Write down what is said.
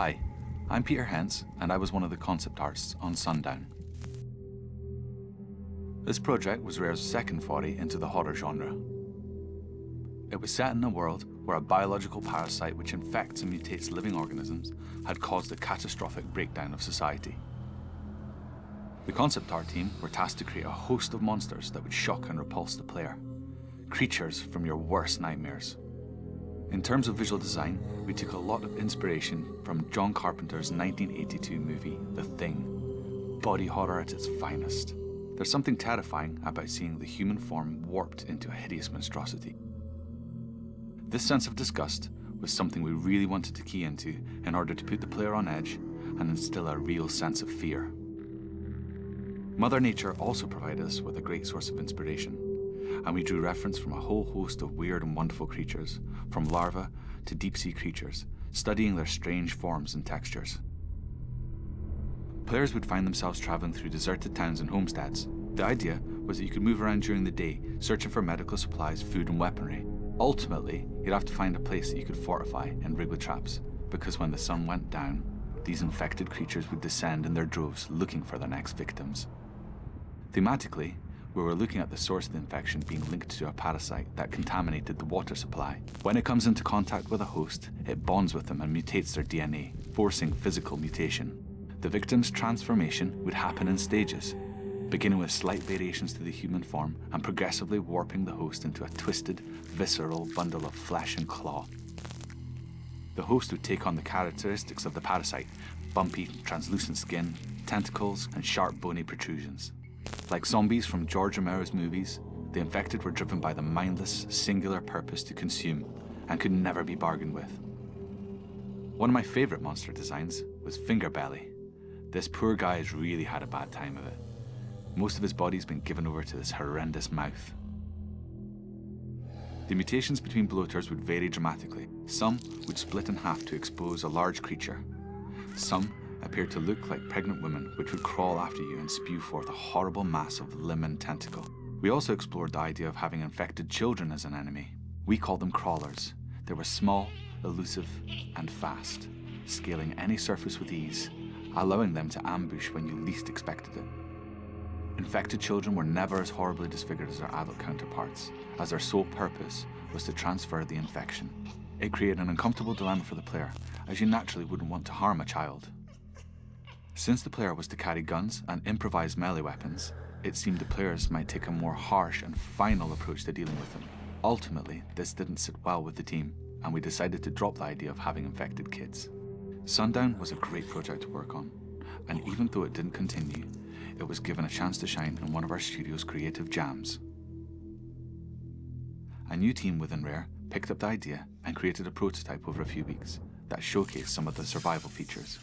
Hi, I'm Peter Hentz, and I was one of the concept artists on Sundown. This project was Rare's second foray into the horror genre. It was set in a world where a biological parasite which infects and mutates living organisms had caused a catastrophic breakdown of society. The concept art team were tasked to create a host of monsters that would shock and repulse the player. Creatures from your worst nightmares. In terms of visual design, we took a lot of inspiration from John Carpenter's 1982 movie, The Thing. Body horror at its finest. There's something terrifying about seeing the human form warped into a hideous monstrosity. This sense of disgust was something we really wanted to key into in order to put the player on edge and instill a real sense of fear. Mother Nature also provided us with a great source of inspiration, and we drew reference from a whole host of weird and wonderful creatures, from larvae to deep-sea creatures, studying their strange forms and textures. Players would find themselves traveling through deserted towns and homesteads. The idea was that you could move around during the day, searching for medical supplies, food and weaponry. Ultimately, you'd have to find a place that you could fortify and rig with traps, because when the sun went down, these infected creatures would descend in their droves looking for their next victims. Thematically, we were looking at the source of the infection being linked to a parasite that contaminated the water supply. When it comes into contact with a host, it bonds with them and mutates their DNA, forcing physical mutation. The victim's transformation would happen in stages, beginning with slight variations to the human form and progressively warping the host into a twisted, visceral bundle of flesh and claw. The host would take on the characteristics of the parasite: bumpy, translucent skin, tentacles, and sharp, bony protrusions. Like zombies from George Romero's movies, the infected were driven by the mindless, singular purpose to consume and could never be bargained with. One of my favorite monster designs was Fingerbelly. This poor guy has really had a bad time of it. Most of his body's been given over to this horrendous mouth. The mutations between bloaters would vary dramatically. Some would split in half to expose a large creature. Some appeared to look like pregnant women, which would crawl after you and spew forth a horrible mass of limb and tentacle. We also explored the idea of having infected children as an enemy. We called them crawlers. They were small, elusive, and fast, scaling any surface with ease, allowing them to ambush when you least expected it. Infected children were never as horribly disfigured as their adult counterparts, as their sole purpose was to transfer the infection. It created an uncomfortable dilemma for the player, as you naturally wouldn't want to harm a child. Since the player was to carry guns and improvised melee weapons, it seemed the players might take a more harsh and final approach to dealing with them. Ultimately, this didn't sit well with the team, and we decided to drop the idea of having infected kids. Sundown was a great project to work on, and even though it didn't continue, it was given a chance to shine in one of our studio's creative jams. A new team within Rare picked up the idea and created a prototype over a few weeks that showcased some of the survival features.